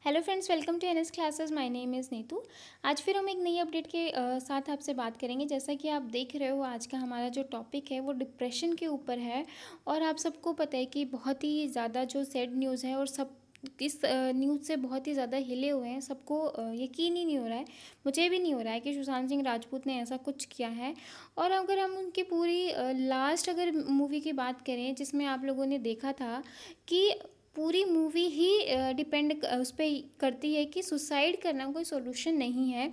Hello friends, welcome to NS classes. My name is Neetu. आज फिर हम एक नई अपडेट के साथ आपसे बात करेंगे। जैसा कि आप देख रहे हो, आज का हमारा जो टॉपिक है वो डिप्रेशन के ऊपर है। और आप सबको पता है कि बहुत ही ज़्यादा जो सैड न्यूज़ है और सब इस न्यूज़ से बहुत ही ज़्यादा हिले हुए हैं। सबको यकीन ही नहीं हो रहा है, मुझे भी नहीं हो रहा है कि सुशांत सिंह राजपूत ने ऐसा कुछ किया है। और अगर हम उनकी पूरी लास्ट अगर मूवी की बात करें, जिसमें आप लोगों ने देखा था कि पूरी मूवी ही डिपेंड उस पे करती है कि सुसाइड करना कोई सॉल्यूशन नहीं है।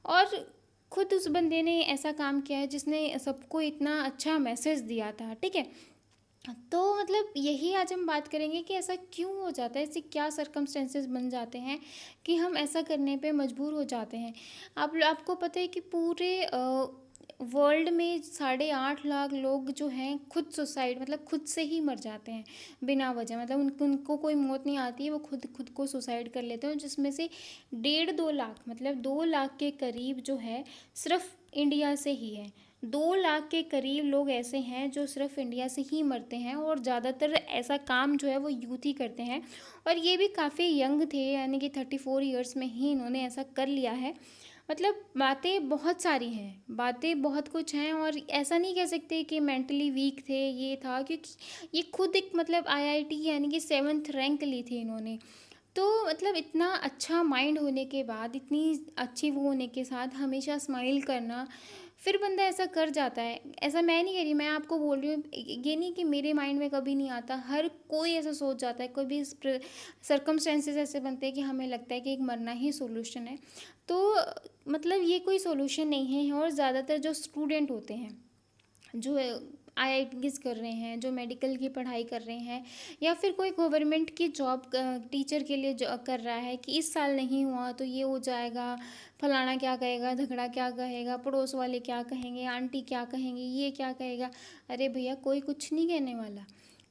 और खुद उस बंदे ने ऐसा काम किया है जिसने सबको इतना अच्छा मैसेज दिया था। ठीक है, तो मतलब यही आज हम बात करेंगे कि ऐसा क्यों हो जाता है, ऐसे क्या सर्कमस्टेंसेस बन जाते हैं कि हम ऐसा करने पे मजबूर हो जाते हैं। आपको पता है कि पूरे वर्ल्ड में 8.5 लाख लोग जो हैं खुद सुसाइड मतलब खुद से ही मर जाते हैं बिना वजह। मतलब उनको कोई मौत नहीं आती है, वो खुद खुद को सुसाइड कर लेते हैं। जिसमें से 1.5 2 लाख मतलब 2 लाख के करीब जो है सिर्फ इंडिया से ही है। 2 लाख के करीब लोग ऐसे हैं जो सिर्फ इंडिया से ही मरते हैं। और ज़्यादातर ऐसा काम जो है वो यूथ ही करते हैं। और ये भी काफ़ी यंग थे, यानी कि 34 ईयर्स में ही इन्होंने ऐसा कर लिया है। मतलब बातें बहुत सारी हैं, बातें बहुत कुछ हैं। और ऐसा नहीं कह सकते कि मेंटली वीक थे, ये था क्योंकि ये खुद एक मतलब आईआईटी यानी कि 7th रैंक ली थी इन्होंने। तो मतलब इतना अच्छा माइंड होने के बाद, इतनी अच्छी वो होने के साथ हमेशा स्माइल करना, फिर बंदा ऐसा कर जाता है। ऐसा मैं नहीं कह रही, मैं आपको बोल रही हूँ। ये नहीं कि मेरे माइंड में कभी नहीं आता, हर कोई ऐसा सोच जाता है। कोई भी सर्कमस्टेंसेस ऐसे बनते हैं कि हमें लगता है कि एक मरना ही सोल्यूशन है। तो मतलब ये कोई सोल्यूशन नहीं है। और ज़्यादातर जो स्टूडेंट होते हैं, जो आईआईटीज़ कर रहे हैं, जो मेडिकल की पढ़ाई कर रहे हैं, या फिर कोई गवर्नमेंट की जॉब टीचर के लिए कर रहा है कि इस साल नहीं हुआ तो ये हो जाएगा, फलाना क्या कहेगा, झगड़ा क्या कहेगा, पड़ोस वाले क्या कहेंगे, आंटी क्या कहेंगे, ये क्या कहेगा। अरे भैया, कोई कुछ नहीं कहने वाला,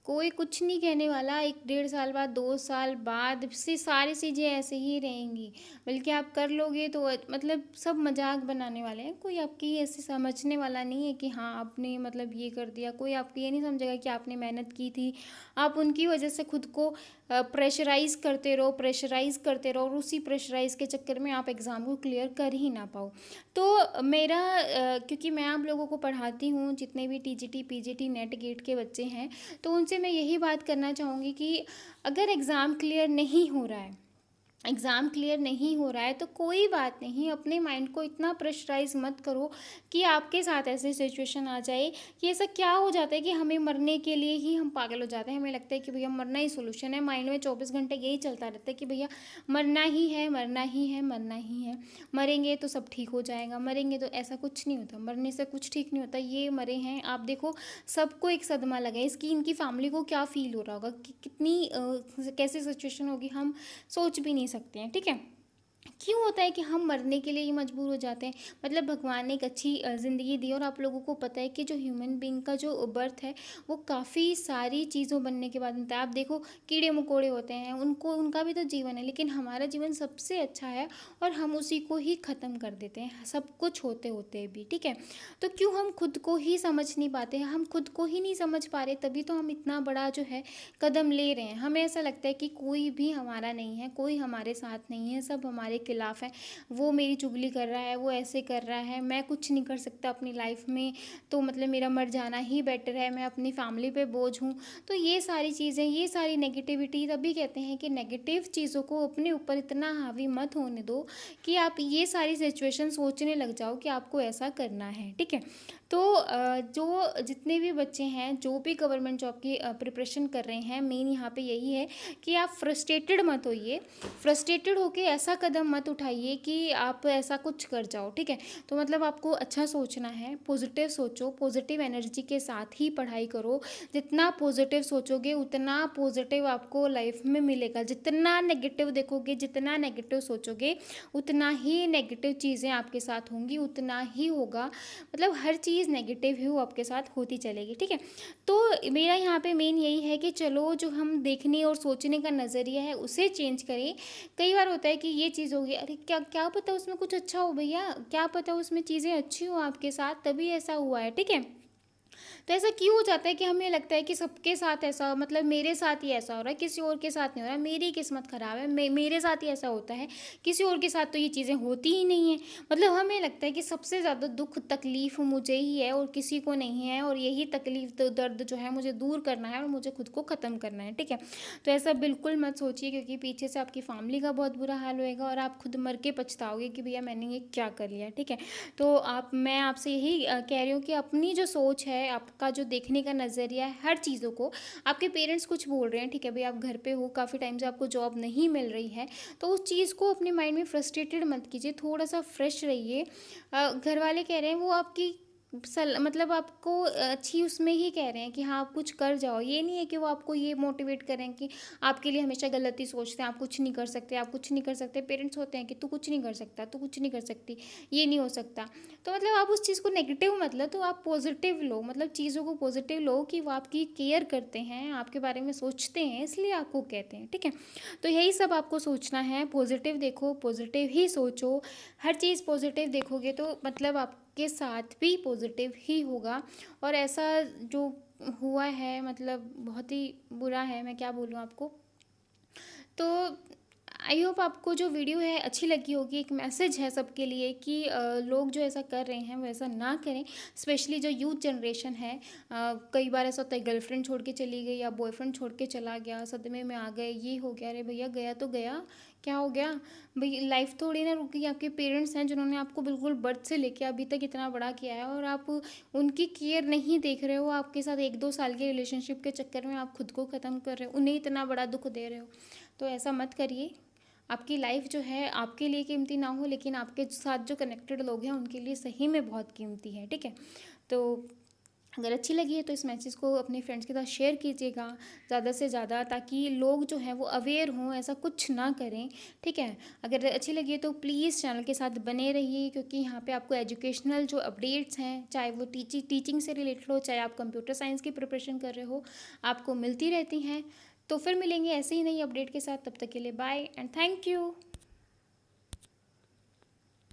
कोई कुछ नहीं कहने वाला। 1 1.5 साल बाद, 2 साल बाद से सारी चीज़ें ऐसे ही रहेंगी। बल्कि आप कर लोगे तो मतलब सब मजाक बनाने वाले हैं। कोई आपकी ऐसे समझने वाला नहीं है कि हाँ आपने मतलब ये कर दिया। कोई आपकी ये नहीं समझेगा कि आपने मेहनत की थी। आप उनकी वजह से खुद को प्रेशराइज करते रहो, प्रेशराइज करते रहो, और उसी प्रेशराइज के चक्कर में आप एग्ज़ाम को क्लियर कर ही ना पाओ। तो मेरा क्योंकि मैं आप लोगों को पढ़ाती हूँ, जितने भी टीजीटी पीजीटी नेट गेट के बच्चे हैं, तो उनसे मैं यही बात करना चाहूँगी कि अगर एग्ज़ाम क्लियर नहीं हो रहा है, एग्ज़ाम क्लियर नहीं हो रहा है, तो कोई बात नहीं। अपने माइंड को इतना प्रेशराइज मत करो कि आपके साथ ऐसी सिचुएशन आ जाए कि ऐसा क्या हो जाता है कि हमें मरने के लिए ही हम पागल हो जाते हैं। हमें लगता है कि भैया मरना ही सोल्यूशन है। माइंड में 24 घंटे यही चलता रहता है कि भैया मरना ही है, मरना ही है, मरना ही है। मरेंगे तो सब ठीक हो जाएगा, मरेंगे तो ऐसा कुछ नहीं होता, मरने से कुछ ठीक नहीं होता। ये मरे हैं, आप देखो सबको एक सदमा लगा है। इसकी इनकी फैमिली को क्या फील हो रहा होगा, कि कितनी कैसी सिचुएशन होगी, हम सोच भी नहीं सकते हैं। ठीक है, क्यों होता है कि हम मरने के लिए ही मजबूर हो जाते हैं। मतलब भगवान ने एक अच्छी ज़िंदगी दी, और आप लोगों को पता है कि जो ह्यूमन बीइंग का जो बर्थ है वो काफ़ी सारी चीज़ों बनने के बाद बनता है। आप देखो कीड़े मकोड़े होते हैं, उनको उनका भी तो जीवन है, लेकिन हमारा जीवन सबसे अच्छा है और हम उसी को ही ख़त्म कर देते हैं सब कुछ होते होते भी। ठीक है, तो क्यों हम खुद को ही समझ नहीं पाते हैं, हम खुद को ही नहीं समझ पा रहे, तभी तो हम इतना बड़ा जो है कदम ले रहे हैं। हमें ऐसा लगता है कि कोई भी हमारा नहीं है, कोई हमारे साथ नहीं है, सब हमारे खिलाफ है। वो मेरी चुगली कर रहा है, वो ऐसे कर रहा है, मैं कुछ नहीं कर सकता अपनी लाइफ में, तो मतलब मेरा मर जाना ही बेटर है, मैं अपनी फैमिली पे बोझ हूँ। तो ये सारी चीज़ें, ये सारी नेगेटिविटी, तभी कहते हैं कि नेगेटिव चीज़ों को अपने ऊपर इतना हावी मत होने दो कि आप ये सारी सिचुएशन सोचने लग जाओ कि आपको ऐसा करना है। ठीक है, तो जो जितने भी बच्चे हैं, जो भी गवर्नमेंट जॉब की प्रिपरेशन कर रहे हैं, मेन यहाँ पे यही है कि आप फ्रस्ट्रेटेड मत होइए। फ्रस्ट्रेटेड होके ऐसा कदम मत उठाइए कि आप ऐसा कुछ कर जाओ। ठीक है, तो मतलब आपको अच्छा सोचना है, पॉजिटिव सोचो, पॉजिटिव एनर्जी के साथ ही पढ़ाई करो। जितना पॉजिटिव सोचोगे उतना पॉजिटिव आपको लाइफ में मिलेगा। जितना नेगेटिव देखोगे, जितना नेगेटिव सोचोगे, उतना ही नेगेटिव चीज़ें आपके साथ होंगी, उतना ही होगा। मतलब हर चीज़ नेगेटिव ही वो आपके साथ होती चलेगी। ठीक है, तो मेरा यहाँ पे मेन यही है कि चलो जो हम देखने और सोचने का नज़रिया है उसे चेंज करें। कई बार होता है कि ये चीज़ होगी, अरे क्या क्या पता उसमें कुछ अच्छा हो भैया, क्या पता उसमें चीज़ें अच्छी हो आपके साथ, तभी ऐसा हुआ है। ठीक है, तो ऐसा क्यों हो जाता है कि हमें लगता है कि सबके साथ ऐसा, मतलब मेरे साथ ही ऐसा हो रहा है, किसी और के साथ नहीं हो रहा है, मेरी किस्मत ख़राब है, मेरे साथ ही ऐसा होता है, किसी और के साथ तो ये चीज़ें होती ही नहीं हैं। मतलब हमें लगता है कि सबसे ज़्यादा दुःख तकलीफ़ मुझे ही है और किसी को नहीं है, और यही तकलीफ़ दर्द जो है मुझे दूर करना है और मुझे खुद को ख़त्म करना है, ठीक है। तो ऐसा बिल्कुल मत सोचिए, क्योंकि पीछे से आपकी फैमिली का बहुत बुरा हाल होएगा और आप खुद मर के पछताओगे कि भैया मैंने ये क्या कर लिया, ठीक है। तो मैं आपसे यही कह रही हूँ कि अपनी जो सोच है, आपका जो देखने का नज़रिया है हर चीज़ों को, आपके पेरेंट्स कुछ बोल रहे हैं, ठीक है भाई, आप घर पे हो, काफ़ी टाइम से आपको जॉब नहीं मिल रही है, तो उस चीज़ को अपने माइंड में फ्रस्ट्रेटेड मत कीजिए, थोड़ा सा फ्रेश रहिए। घर वाले कह रहे हैं वो आपकी मतलब आपको अच्छी उसमें ही कह रहे हैं कि हाँ आप कुछ कर जाओ, ये नहीं है कि वो आपको ये मोटिवेट करें कि आपके लिए हमेशा गलत ही सोचते हैं, आप कुछ नहीं कर सकते, आप कुछ नहीं कर सकते। पेरेंट्स होते हैं कि तू कुछ नहीं कर सकता, तू कुछ नहीं कर सकती, ये नहीं हो सकता। तो मतलब आप उस चीज़ को नेगेटिव मतलब, तो आप पॉजिटिव लो, मतलब चीज़ों को पॉजिटिव लो कि वो आपकी केयर करते हैं, आपके बारे में सोचते हैं, इसलिए आपको कहते हैं, ठीक है। तो यही सब आपको सोचना है, पॉजिटिव देखो, पॉजिटिव ही सोचो। हर चीज़ पॉजिटिव देखोगे तो मतलब आपके साथ भी पॉजिटिव ही होगा। और ऐसा जो हुआ है मतलब बहुत ही बुरा है, मैं क्या बोलूँ आपको। तो आई होप आपको जो वीडियो है अच्छी लगी होगी। एक मैसेज है सबके लिए कि लोग जो ऐसा कर रहे हैं वो ऐसा ना करें, स्पेशली जो यूथ जनरेशन है। कई बार ऐसा होता है गर्लफ्रेंड छोड़ के चली गई या बॉयफ्रेंड छोड़ के चला गया, सदमे में आ गए, ये हो गया, अरे भैया गया तो गया, क्या हो गया भाई, लाइफ थोड़ी ना रुकी। आपके पेरेंट्स हैं जिन्होंने आपको बिल्कुल बर्थ से लेके अभी तक इतना बड़ा किया है, और आप उनकी केयर नहीं देख रहे हो, आपके साथ 1-2 साल के रिलेशनशिप के चक्कर में आप खुद को ख़त्म कर रहे हो, उन्हें इतना बड़ा दुख दे रहे हो। तो ऐसा मत करिए। आपकी लाइफ जो है आपके लिए कीमती ना हो, लेकिन आपके साथ जो कनेक्टेड लोग हैं उनके लिए सही में बहुत कीमती है, ठीक है। तो अगर अच्छी लगी है तो इस मैसेज को अपने फ्रेंड्स के साथ शेयर कीजिएगा ज़्यादा से ज़्यादा, ताकि लोग जो हैं वो अवेयर हों, ऐसा कुछ ना करें, ठीक है। अगर अच्छी लगी है तो प्लीज़ चैनल के साथ बने रहिए, क्योंकि यहाँ पे आपको एजुकेशनल जो अपडेट्स हैं, चाहे वो टीचिंग से रिलेटेड हो, चाहे आप कंप्यूटर साइंस की प्रिपरेशन कर रहे हो, आपको मिलती रहती हैं। तो फिर मिलेंगे ऐसे ही नई अपडेट के साथ, तब तक के लिए बाय एंड थैंक यू।